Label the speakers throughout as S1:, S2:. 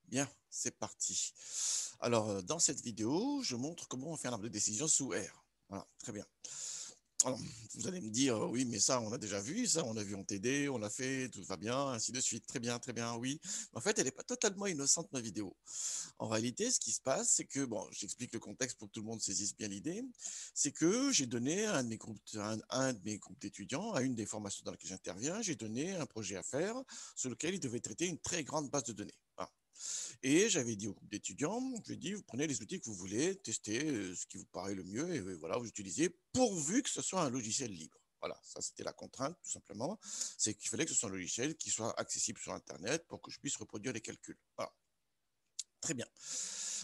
S1: Bien, c'est parti. Alors, dans cette vidéo, je montre comment on fait un arbre de décision sous R. Voilà, très bien. Alors, vous allez me dire, oui, mais ça, on a déjà vu, ça, on a vu en TD, on l'a fait, tout va bien, ainsi de suite. Très bien, oui. En fait, elle n'est pas totalement innocente, ma vidéo. En réalité, ce qui se passe, c'est que, bon, j'explique le contexte pour que tout le monde saisisse bien l'idée, c'est que j'ai donné à un de mes groupes d'étudiants, à une des formations dans laquelle j'interviens, j'ai donné un projet à faire sur lequel il devait traiter une très grande base de données. Voilà. Et j'avais dit au groupe d'étudiants, je lui ai dit, vous prenez les outils que vous voulez, testez ce qui vous paraît le mieux, et voilà, vous utilisez, pourvu que ce soit un logiciel libre. Voilà, ça c'était la contrainte, tout simplement. C'est qu'il fallait que ce soit un logiciel qui soit accessible sur Internet pour que je puisse reproduire les calculs. Voilà, très bien.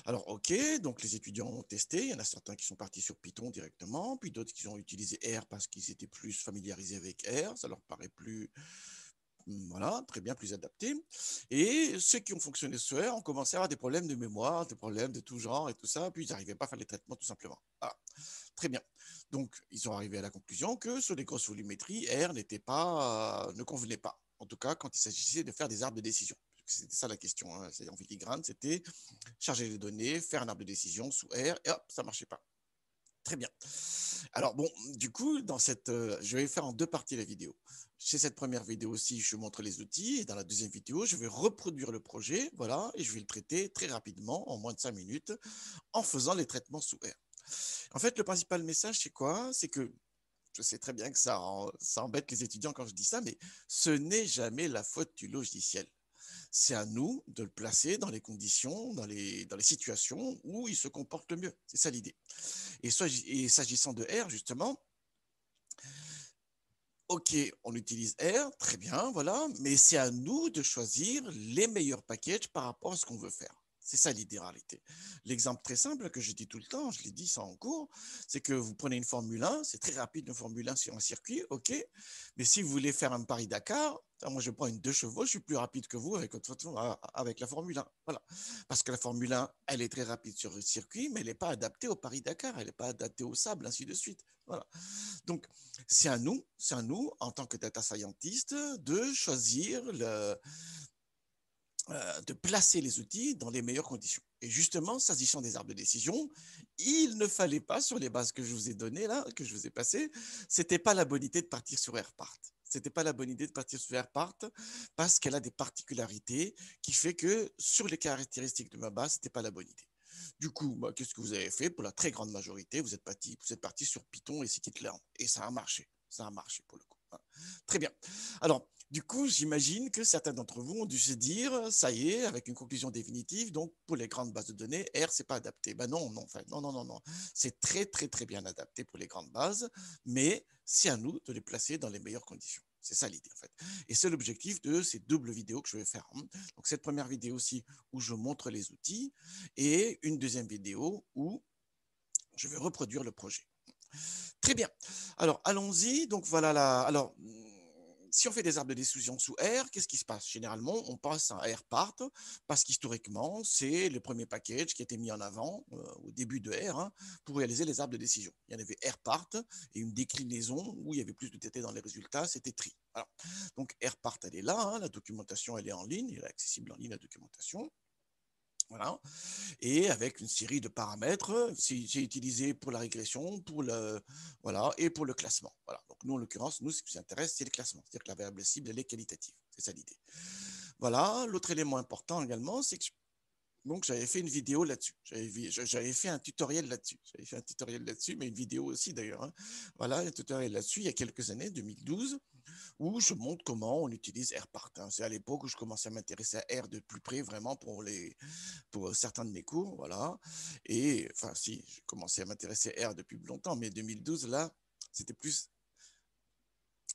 S1: Alors, ok, donc les étudiants ont testé. Il y en a certains qui sont partis sur Python directement, puis d'autres qui ont utilisé R parce qu'ils étaient plus familiarisés avec R. Ça leur paraît plus, voilà, très bien, plus adapté. Et ceux qui ont fonctionné sur R ont commencé à avoir des problèmes de mémoire, des problèmes de tout genre et tout ça, puis ils n'arrivaient pas à faire les traitements tout simplement. Voilà, très bien. Donc, ils sont arrivés à la conclusion que sur les grosses volumétries, R ne convenait pas. En tout cas, quand il s'agissait de faire des arbres de décision. C'était ça la question, hein. C'est en filigrane, c'était charger les données, faire un arbre de décision sous R, et hop, ça ne marchait pas. Très bien. Alors bon, du coup, je vais faire en deux parties la vidéo. Chez cette première vidéo aussi, je montre les outils, et dans la deuxième vidéo, je vais reproduire le projet, voilà, et je vais le traiter très rapidement, en moins de 5 minutes, en faisant les traitements sous R. En fait, le principal message, c'est quoi? C'est que je sais très bien que ça embête les étudiants quand je dis ça, mais ce n'est jamais la faute du logiciel. C'est à nous de le placer dans les conditions, dans les situations où il se comporte le mieux. C'est ça l'idée. Et s'agissant de R, justement, ok, on utilise R, très bien, voilà, mais c'est à nous de choisir les meilleurs packages par rapport à ce qu'on veut faire. C'est ça l'idée en réalité. L'exemple très simple que je dis tout le temps, je l'ai dit ça en cours, c'est que vous prenez une Formule 1, c'est très rapide une Formule 1 sur un circuit, ok, mais si vous voulez faire un Paris-Dakar, moi je prends une 2 chevaux, je suis plus rapide que vous avec la Formule 1. Voilà. Parce que la Formule 1, elle est très rapide sur le circuit, mais elle n'est pas adaptée au Paris-Dakar, elle n'est pas adaptée au sable, ainsi de suite. Voilà. Donc, c'est à nous, en tant que data scientist, de choisir de placer les outils dans les meilleures conditions. Et justement, s'agissant des arbres de décision, il ne fallait pas, sur les bases que je vous ai données là, que je vous ai passées, c'était pas la bonne idée de partir sur AirPart. C'était pas la bonne idée de partir sur AirPart parce qu'elle a des particularités qui fait que sur les caractéristiques de ma base, c'était pas la bonne idée. Du coup, bah, qu'est-ce que vous avez fait? Pour la très grande majorité, vous êtes parti sur Python et scikit-learn. Et ça a marché. Ça a marché pour le coup. Très bien. Alors, du coup, j'imagine que certains d'entre vous ont dû se dire, ça y est, avec une conclusion définitive, donc pour les grandes bases de données, R, c'est pas adapté. Ben non, non, enfin, non, non, non, non. C'est très, très, très bien adapté pour les grandes bases, mais c'est à nous de les placer dans les meilleures conditions. C'est ça l'idée, en fait. Et c'est l'objectif de ces doubles vidéos que je vais faire. Donc, cette première vidéo aussi où je montre les outils et une deuxième vidéo où je vais reproduire le projet. Très bien. Alors, allons-y. Donc, voilà Alors, si on fait des arbres de décision sous R, qu'est-ce qui se passe? Généralement, on passe à RPart parce qu'historiquement, c'est le premier package qui a été mis en avant au début de R pour réaliser les arbres de décision. Il y en avait RPart et une déclinaison où il y avait plus de TT dans les résultats, c'était TRI. Alors, donc, RPart, elle est là. La documentation, elle est en ligne. Elle est accessible en ligne, la documentation. Voilà. Et avec une série de paramètres, j'ai utilisé pour la régression, voilà, et pour le classement. Voilà. Donc nous, en l'occurrence, nous, ce qui nous intéresse, c'est le classement. C'est-à-dire que la variable cible, elle est qualitative. C'est ça l'idée. Voilà. L'autre élément important également, c'est que donc j'avais fait une vidéo là-dessus. J'avais fait un tutoriel là-dessus. J'avais fait un tutoriel là-dessus, mais une vidéo aussi d'ailleurs. Voilà, un tutoriel là-dessus il y a quelques années, 2012, où je montre comment on utilise RPart. C'est à l'époque où je commençais à m'intéresser à R de plus près, vraiment pour certains de mes cours, voilà. Et enfin, si, j'ai commencé à m'intéresser à R depuis longtemps, mais 2012, là, c'était plus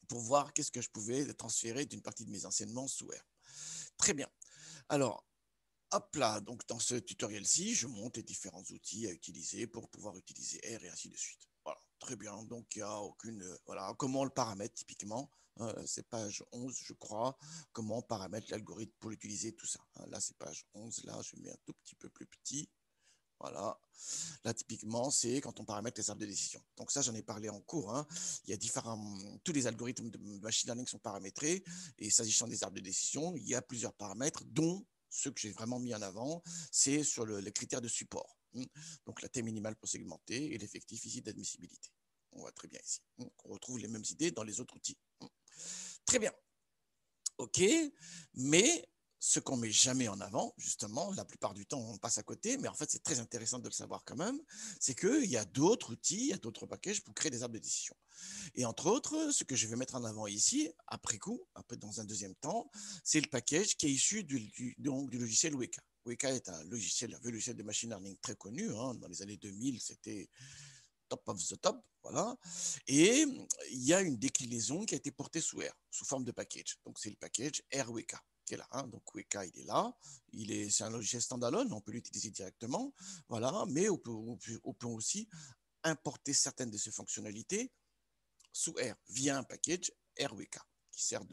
S1: pour voir qu'est-ce que je pouvais transférer d'une partie de mes enseignements sous R. Très bien. Alors, hop là, donc dans ce tutoriel-ci, je monte les différents outils à utiliser pour pouvoir utiliser R et ainsi de suite. Voilà, très bien. Donc, il n'y a aucune. Voilà, comment on le paramètre typiquement. C'est page 11, je crois. Comment on paramètre l'algorithme pour l'utiliser, tout ça. Là, c'est page 11. Là, je mets un tout petit peu plus petit. Voilà. Là, typiquement, c'est quand on paramètre les arbres de décision. Donc ça, j'en ai parlé en cours. Il y a tous les algorithmes de machine learning sont paramétrés. Et s'agissant des arbres de décision, il y a plusieurs paramètres, dont ceux que j'ai vraiment mis en avant, c'est sur les critères de support. Donc la taille minimale pour segmenter et l'effectif ici d'admissibilité. On voit très bien ici. On retrouve les mêmes idées dans les autres outils. Très bien. OK, mais ce qu'on ne met jamais en avant, justement, la plupart du temps, on passe à côté, mais en fait, c'est très intéressant de le savoir quand même, c'est qu'il y a d'autres outils, il y a d'autres packages pour créer des arbres de décision. Et entre autres, ce que je vais mettre en avant ici, après coup, un peu dans un deuxième temps, c'est le package qui est issu du logiciel Weka. Weka est un logiciel de machine learning très connu. Hein. Dans les années 2000, c'était top of the top, voilà. Et il y a une déclinaison qui a été portée sous R, sous forme de package. Donc, c'est le package RWeka qui est là. Hein. Donc, Weka, il est là. C'est un logiciel standalone, on peut l'utiliser directement, voilà. Mais on peut aussi importer certaines de ses fonctionnalités sous R via un package RWeka qui sert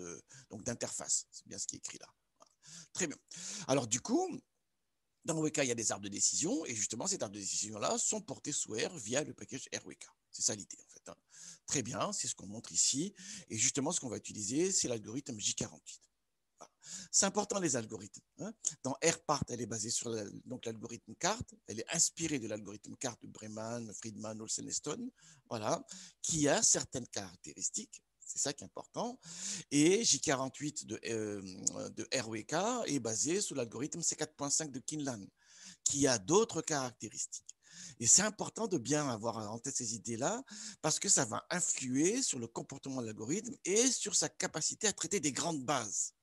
S1: d'interface. C'est bien ce qui est écrit là. Voilà. Très bien. Alors, du coup, dans Weka, il y a des arbres de décision, et justement, ces arbres de décision-là sont portés sous R via le package RWeka. C'est ça l'idée, en fait. Hein. Très bien, c'est ce qu'on montre ici. Et justement, ce qu'on va utiliser, c'est l'algorithme J48. Voilà. C'est important, les algorithmes. Hein. Dans RPart, elle est basée sur l'algorithme CART. Elle est inspirée de l'algorithme CART de Breman, Friedman, Olsen et Stone, voilà, qui a certaines caractéristiques. C'est ça qui est important. Et J48 de RWK est basé sur l'algorithme C4.5 de Kinlan, qui a d'autres caractéristiques. Et c'est important de bien avoir en tête ces idées-là, parce que ça va influer sur le comportement de l'algorithme et sur sa capacité à traiter des grandes bases.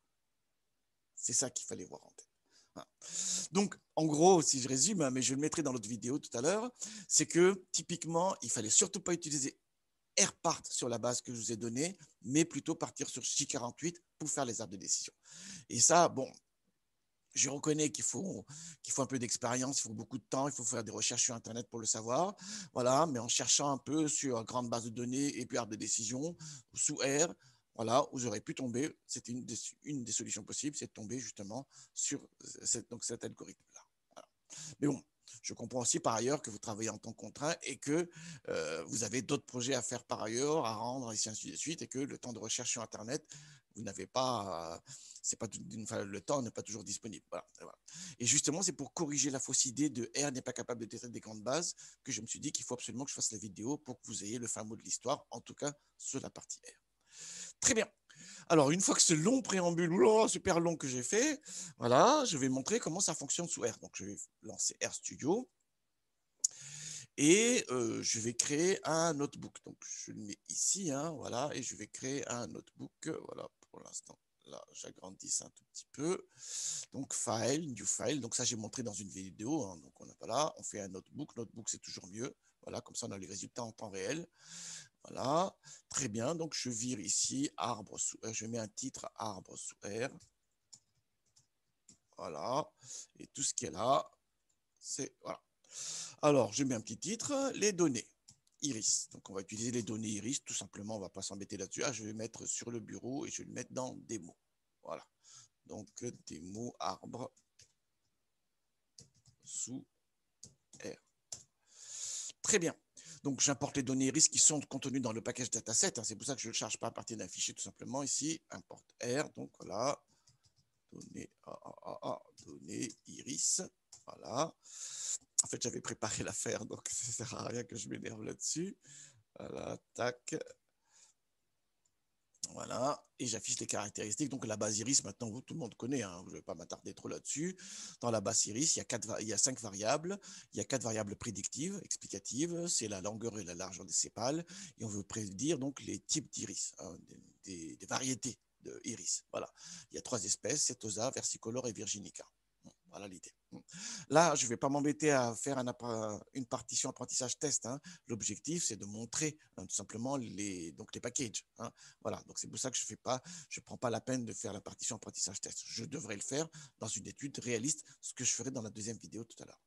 S1: C'est ça qu'il fallait voir en tête. Voilà. Donc, en gros, si je résume, mais je le mettrai dans l'autre vidéo tout à l'heure, c'est que typiquement, il ne fallait surtout pas utiliser RPart sur la base que je vous ai donnée, mais plutôt partir sur J48 pour faire les arbres de décision. Et ça, bon, je reconnais qu'il faut un peu d'expérience, il faut beaucoup de temps, il faut faire des recherches sur Internet pour le savoir. Voilà, mais en cherchant un peu sur grande base de données et puis arbre de décision, sous R, voilà, où j'aurais pu tomber, c'était une des solutions possibles, c'est de tomber justement sur cet algorithme-là. Voilà. Mais bon, je comprends aussi par ailleurs que vous travaillez en temps contraint et que vous avez d'autres projets à faire par ailleurs, à rendre, et ainsi de suite, et que le temps de recherche sur Internet, vous n'avez pas, c'est pas le temps n'est pas toujours disponible. Voilà, voilà. Et justement, c'est pour corriger la fausse idée de R n'est pas capable de traiter des grandes bases que je me suis dit qu'il faut absolument que je fasse la vidéo pour que vous ayez le fin mot de l'histoire, en tout cas sur la partie R. Très bien. Alors, une fois que ce long préambule, super long que j'ai fait, voilà, je vais montrer comment ça fonctionne sous R. Donc, je vais lancer RStudio et je vais créer un notebook. Donc, je le mets ici, hein, voilà, et je vais créer un notebook. Voilà, pour l'instant, là, j'agrandis ça un tout petit peu. Donc, file, new file. Donc, ça, j'ai montré dans une vidéo. Hein, donc, on n'a pas là. On fait un notebook. Notebook, c'est toujours mieux. Voilà, comme ça, on a les résultats en temps réel. Voilà, très bien. Donc, je vire ici arbre sous R. Je mets un titre arbre sous R. Voilà. Et tout ce qui est là, c'est voilà. Alors, je mets un petit titre, les données. Iris. Donc, on va utiliser les données Iris. Tout simplement, on ne va pas s'embêter là-dessus. Ah, je vais mettre sur le bureau et je vais le mettre dans démo. Voilà. Donc, démo arbre sous R. Très bien. Donc, j'importe les données Iris qui sont contenues dans le package dataset. Hein. C'est pour ça que je ne le charge pas à partir d'un fichier, tout simplement. Ici, importe R. Donc, voilà. Données Iris. Voilà. En fait, j'avais préparé l'affaire, donc ça ne sert à rien que je m'énerve là-dessus. Voilà, tac. Voilà, et j'affiche les caractéristiques. Donc la base Iris, maintenant, tout le monde connaît, hein, je ne vais pas m'attarder trop là-dessus. Dans la base Iris, il y a 5 variables. Il y a 4 variables prédictives, explicatives. C'est la longueur et la largeur des sépales. Et on veut prédire donc les types d'iris, hein, des variétés d'iris. Voilà, il y a 3 espèces, Setosa, versicolor et virginica. Voilà l'idée. Là, je ne vais pas m'embêter à faire une partition apprentissage test. Hein. L'objectif, c'est de montrer tout simplement les packages. Hein. Voilà, donc c'est pour ça que je ne prends pas la peine de faire la partition apprentissage test. Je devrais le faire dans une étude réaliste, ce que je ferai dans la deuxième vidéo tout à l'heure.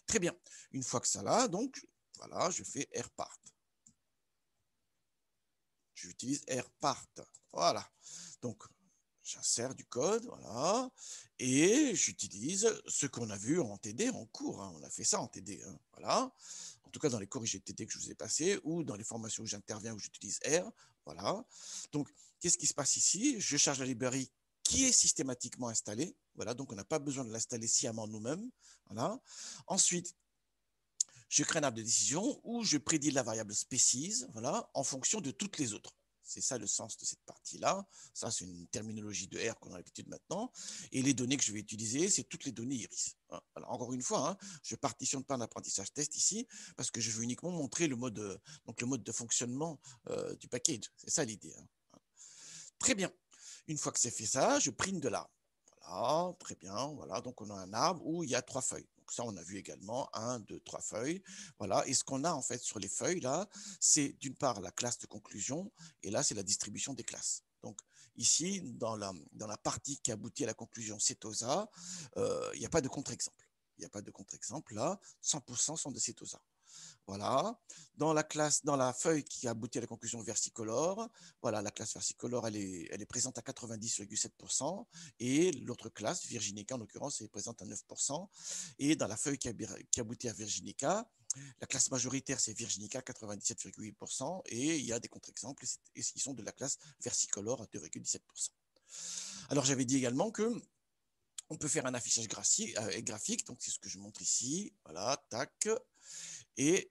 S1: Très bien. Une fois que ça là, donc, voilà, je fais RPart. J'utilise RPart. Voilà. Donc, j'insère du code, voilà, et j'utilise ce qu'on a vu en TD en cours. Hein. On a fait ça en TD, hein, voilà. En tout cas, dans les corrigés de TD que je vous ai passés ou dans les formations où j'interviens où j'utilise R, voilà. Donc, qu'est-ce qui se passe ici? Je charge la librairie qui est systématiquement installée. Voilà, donc on n'a pas besoin de l'installer sciemment nous-mêmes. Voilà. Ensuite, je crée un arbre de décision où je prédis la variable species, voilà, en fonction de toutes les autres. C'est ça le sens de cette partie-là. Ça, c'est une terminologie de R qu'on a l'habitude maintenant. Et les données que je vais utiliser, c'est toutes les données iris. Alors, encore une fois, je ne partitionne pas un apprentissage test ici parce que je veux uniquement montrer donc le mode de fonctionnement du package. C'est ça l'idée. Très bien. Une fois que c'est fait ça, je print de l'arbre. Voilà, très bien. Voilà, donc on a un arbre où il y a 3 feuilles. Donc ça, on a vu également 1, 2, 3 feuilles. Voilà, et ce qu'on a en fait sur les feuilles là, c'est d'une part la classe de conclusion, et là, c'est la distribution des classes. Donc ici, dans la partie qui aboutit à la conclusion Setosa, il n'y a pas de contre-exemple. Il n'y a pas de contre-exemple là, 100% sont de Setosa. Voilà. Dans la feuille qui aboutit à la conclusion versicolore, voilà, la classe versicolore, elle est présente à 90,7%, et l'autre classe, Virginica en l'occurrence, est présente à 9%. Et dans la feuille qui aboutit à Virginica, la classe majoritaire, c'est Virginica, 97,8%, et il y a des contre-exemples, et qui sont de la classe versicolore à 2,17%. Alors, j'avais dit également que on peut faire un affichage graphique, donc c'est ce que je montre ici. Voilà, tac. Et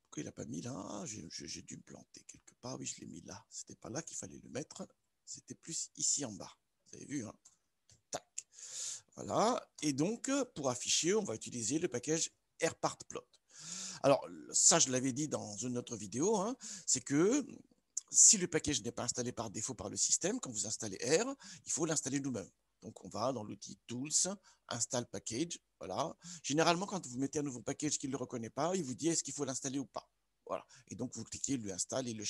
S1: pourquoi il n'a pas mis là? J'ai dû me planter quelque part. Oui, je l'ai mis là. C'était pas là qu'il fallait le mettre. C'était plus ici en bas. Vous avez vu, hein? Tac. Voilà. Et donc, pour afficher, on va utiliser le package AirPartPlot. Alors, ça, je l'avais dit dans une autre vidéo, hein, c'est que si le package n'est pas installé par défaut par le système, quand vous installez R, il faut l'installer nous-mêmes. Donc, on va dans l'outil Tools, Install Package. Voilà. Généralement, quand vous mettez un nouveau package qu'il ne le reconnaît pas, il vous dit est-ce qu'il faut l'installer ou pas. Voilà. Et donc, vous cliquez, il lui installe, il le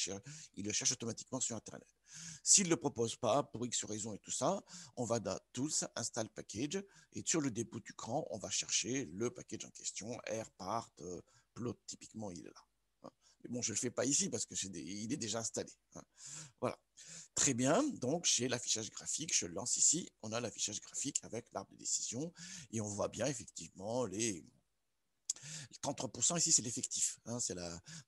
S1: cherche automatiquement sur Internet. S'il ne le propose pas, pour X raison et tout ça, on va dans Tools, Install Package, et sur le début du cran, on va chercher le package en question, AirPart, Plot, typiquement, il est là. Mais bon, je ne le fais pas ici parce qu'il est déjà installé. Voilà. Très bien. Donc, j'ai l'affichage graphique. Je le lance ici. On a l'affichage graphique avec l'arbre de décision. Et on voit bien, effectivement, les 33% ici, c'est l'effectif.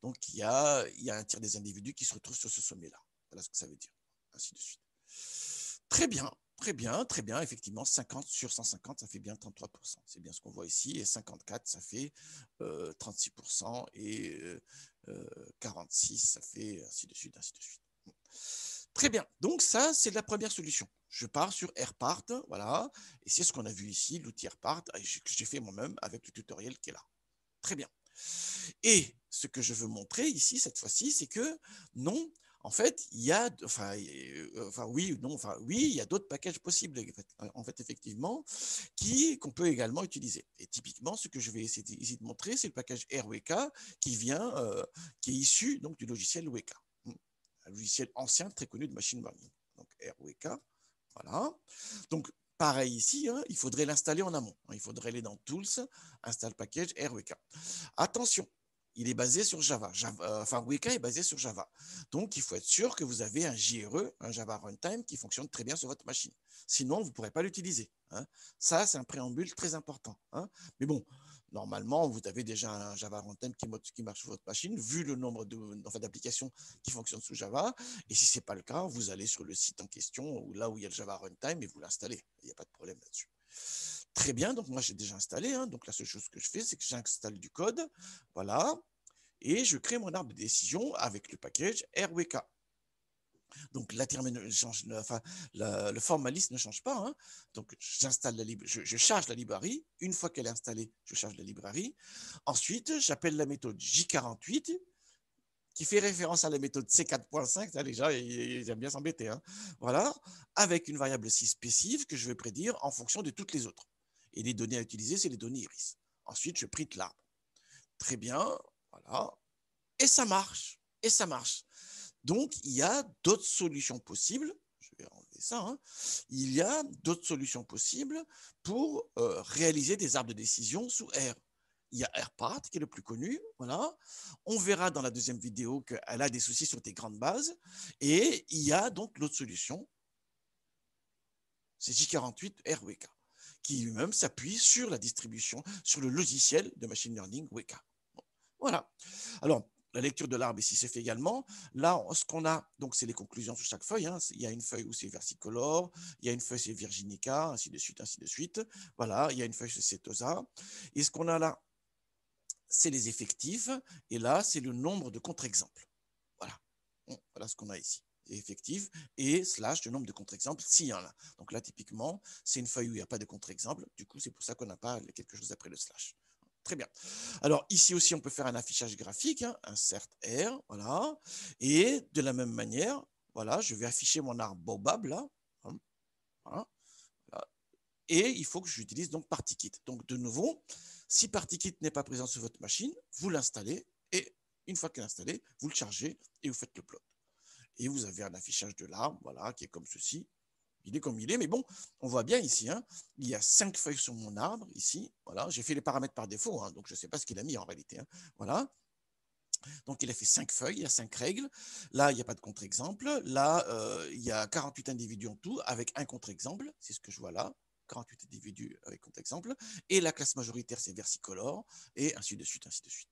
S1: Donc, il y a un tiers des individus qui se retrouvent sur ce sommet-là. Voilà ce que ça veut dire. Ainsi de suite. Très bien. Très bien, très bien. Effectivement, 50 sur 150, ça fait bien 33%. C'est bien ce qu'on voit ici. Et 54, ça fait 36%. Et 46, ça fait ainsi de suite, ainsi de suite. Très bien. Donc ça, c'est la première solution. Je pars sur AirPart, voilà. Et c'est ce qu'on a vu ici, l'outil AirPart, que j'ai fait moi-même avec le tutoriel qui est là. Très bien. Et ce que je veux montrer ici, cette fois-ci, c'est que non, en fait, il y a, oui, non, oui, il y a d'autres packages possibles, en fait, effectivement, qu'on peut également utiliser. Et typiquement, ce que je vais essayer ici de montrer, c'est le package RWK qui est issu donc du logiciel Weka, un logiciel ancien très connu de machine learning. Donc RWK, voilà. Donc pareil ici, il faudrait l'installer en amont. Il faudrait aller dans Tools, Install Package, RWK. Attention, il est basé sur Java. Weka est basé sur Java. Donc, il faut être sûr que vous avez un JRE, un Java Runtime, qui fonctionne très bien sur votre machine. Sinon, vous ne pourrez pas l'utiliser. Ça, c'est un préambule très important. Mais bon, normalement, vous avez déjà un Java Runtime qui marche sur votre machine, vu le nombre d'applications qui fonctionnent sous Java. Et si ce n'est pas le cas, vous allez sur le site en question, ou là où il y a le Java Runtime, et vous l'installez. Il n'y a pas de problème là-dessus. Très bien, donc moi j'ai déjà installé. Donc la seule chose que je fais, c'est que j'installe du code. Voilà. Et je crée mon arbre de décision avec le package RWK. Donc la terminologie le formaliste ne change pas. Donc j'installe je charge la librairie. Une fois qu'elle est installée, je charge la librairie. Ensuite, j'appelle la méthode J48 qui fait référence à la méthode C4.5. Les gens, ils aiment bien s'embêter. Voilà, avec une variable si spécifique que je vais prédire en fonction de toutes les autres. Et les données à utiliser, c'est les données iris. Ensuite, je print l'arbre. Très bien, voilà. Et ça marche. Et ça marche. Donc, il y a d'autres solutions possibles. Je vais enlever ça. Il y a d'autres solutions possibles pour réaliser des arbres de décision sous R. Il y a AirPart qui est le plus connu. Voilà. On verra dans la deuxième vidéo qu'elle a des soucis sur des grandes bases. Et il y a donc l'autre solution. C'est J48 RWK, qui lui-même s'appuie sur la distribution, sur le logiciel de machine learning Weka. Voilà. Alors, La lecture de l'arbre ici, c'est fait également. Là, ce qu'on a, donc c'est les conclusions sur chaque feuille. Hein. Il y a une feuille où c'est versicolore, il y a une feuille c'est Virginica, ainsi de suite, ainsi de suite. Voilà, il y a une feuille c'est Setosa. Et ce qu'on a là, c'est les effectifs. Et là, c'est le nombre de contre-exemples. Voilà. Voilà ce qu'on a ici. Les effectifs et slash le nombre de contre-exemples s'il y en a. Donc là, typiquement, c'est une feuille où il n'y a pas de contre-exemple. Du coup, c'est pour ça qu'on n'a pas quelque chose après le slash. Très bien. Alors ici aussi, on peut faire un affichage graphique, hein, insert R, voilà. Et de la même manière, voilà, je vais afficher mon arbre Baobab là. Hein, voilà, voilà. Et il faut que j'utilise donc PartyKit. Donc de nouveau, si PartyKit n'est pas présent sur votre machine, vous l'installez et une fois qu'il est installé, vous le chargez et vous faites le plot. Et vous avez un affichage de l'arbre, voilà, qui est comme ceci. Il est comme il est, mais bon, on voit bien ici, hein, il y a 5 feuilles sur mon arbre, ici, voilà, j'ai fait les paramètres par défaut, hein, donc je ne sais pas ce qu'il a mis en réalité, hein, voilà. Donc il a fait 5 feuilles, il y a 5 règles, là il n'y a pas de contre-exemple, là il y a 48 individus en tout, avec un contre-exemple, c'est ce que je vois là, 48 individus avec contre-exemple, et la classe majoritaire c'est versicolore, et ainsi de suite, ainsi de suite.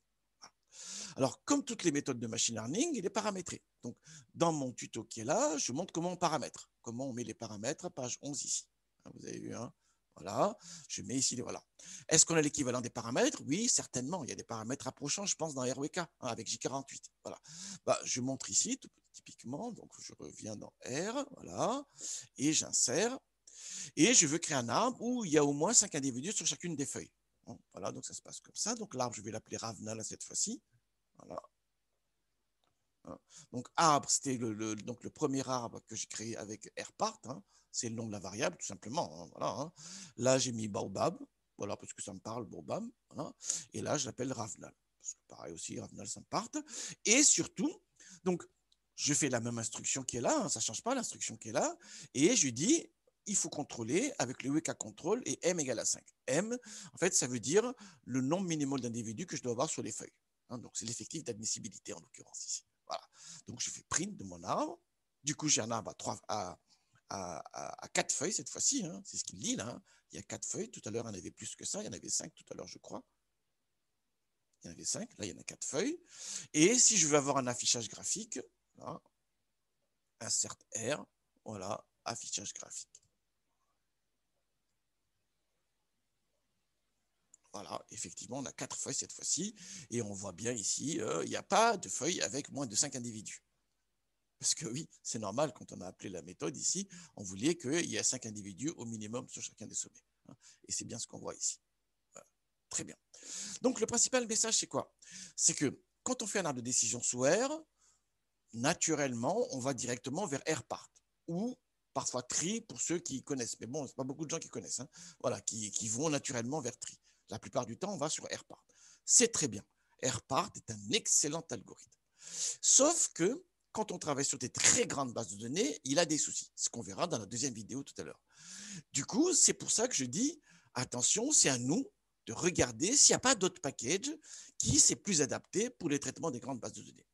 S1: Alors, comme toutes les méthodes de machine learning, il est paramétré. Donc, dans mon tuto qui est là, je montre comment on paramètre, comment on met les paramètres, page 11 ici. Vous avez vu, hein? Voilà, je mets ici, voilà. Est-ce qu'on a l'équivalent des paramètres? Oui, certainement. Il y a des paramètres approchants, je pense, dans RWK, hein, avec J48. Voilà. Bah, je montre ici, typiquement, donc je reviens dans R, voilà, et j'insère. Et je veux créer un arbre où il y a au moins 5 individus sur chacune des feuilles. Voilà, donc ça se passe comme ça. Donc l'arbre, je vais l'appeler Ravnal cette fois-ci. Voilà. Donc, arbre, c'était donc le premier arbre que j'ai créé avec AirPart. Hein. C'est le nom de la variable, tout simplement. Hein, voilà, hein. Là, j'ai mis Baobab, voilà, parce que ça me parle, Baobab. Voilà. Et là, je l'appelle Ravnal. Parce que pareil aussi, Ravnal, ça me part. Et surtout, donc, je fais la même instruction qui est là, hein, ça ne change pas l'instruction qui est là. Et je dis, il faut contrôler avec le WK control et M égale à 5. M, en fait, ça veut dire le nombre minimal d'individus que je dois avoir sur les feuilles. Hein, donc, c'est l'effectif d'admissibilité en l'occurrence ici. Voilà. Donc, je fais print de mon arbre. Du coup, j'ai un arbre à 4 feuilles cette fois-ci. Hein. C'est ce qu'il dit là. Hein. Il y a 4 feuilles. Tout à l'heure, il y en avait plus que ça. Il y en avait 5 tout à l'heure, je crois. Il y en avait 5. Là, il y en a 4 feuilles. Et si je veux avoir un affichage graphique, là, insert R, voilà, affichage graphique. Voilà, effectivement, on a 4 feuilles cette fois-ci. Et on voit bien ici, il n'y a pas de feuilles avec moins de 5 individus. Parce que oui, c'est normal, quand on a appelé la méthode ici, on voulait qu'il y ait 5 individus au minimum sur chacun des sommets. Et c'est bien ce qu'on voit ici. Voilà. Très bien. Donc le principal message, c'est quoi? C'est que quand on fait un arbre de décision sous R, naturellement, on va directement vers RPart, ou parfois Tree pour ceux qui connaissent. Mais bon, ce n'est pas beaucoup de gens qui connaissent. Hein. Voilà, qui vont naturellement vers Tree. La plupart du temps, on va sur RPart. C'est très bien. RPart est un excellent algorithme. Sauf que quand on travaille sur des très grandes bases de données, il a des soucis, ce qu'on verra dans la deuxième vidéo tout à l'heure. Du coup, c'est pour ça que je dis, attention, c'est à nous de regarder s'il n'y a pas d'autres packages qui c'est plus adapté pour les traitements des grandes bases de données.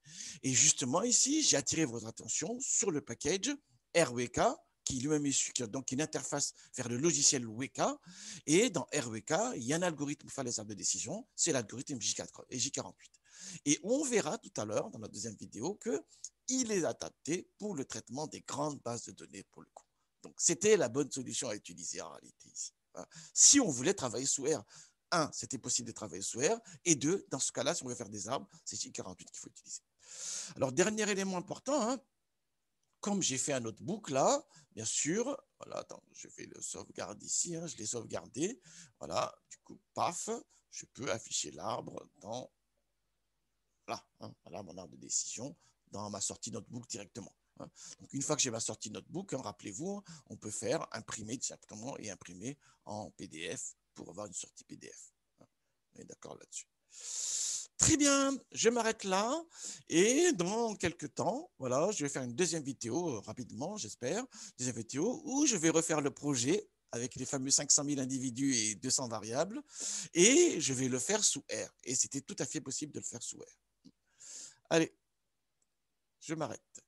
S1: Et justement, ici, j'ai attiré votre attention sur le package RWK, qui lui-même est donc une interface vers le logiciel WK. Et dans RWK, il y a un algorithme pour faire les arbres de décision, c'est l'algorithme J48. Et on verra tout à l'heure, dans la deuxième vidéo, qu'il est adapté pour le traitement des grandes bases de données pour le coup. Donc, c'était la bonne solution à utiliser en réalité ici. Si on voulait travailler sous R, un, c'était possible de travailler sous R, et deux, dans ce cas-là, si on veut faire des arbres, c'est J48 qu'il faut utiliser. Alors, dernier élément important, hein, comme j'ai fait un notebook là, bien sûr, voilà, attends, je vais le sauvegarder ici, hein, je l'ai sauvegardé, voilà, du coup, paf, je peux afficher l'arbre dans, là, hein, voilà mon arbre de décision, dans ma sortie notebook directement. Hein. Donc, une fois que j'ai ma sortie notebook, hein, rappelez-vous, on peut faire imprimer directement et imprimer en PDF pour avoir une sortie PDF. Hein. On est d'accord là-dessus. Très bien, je m'arrête là et dans quelques temps, voilà, je vais faire une deuxième vidéo rapidement, j'espère, deuxième vidéo où je vais refaire le projet avec les fameux 500 000 individus et 200 variables et je vais le faire sous R. Et c'était tout à fait possible de le faire sous R. Allez, je m'arrête.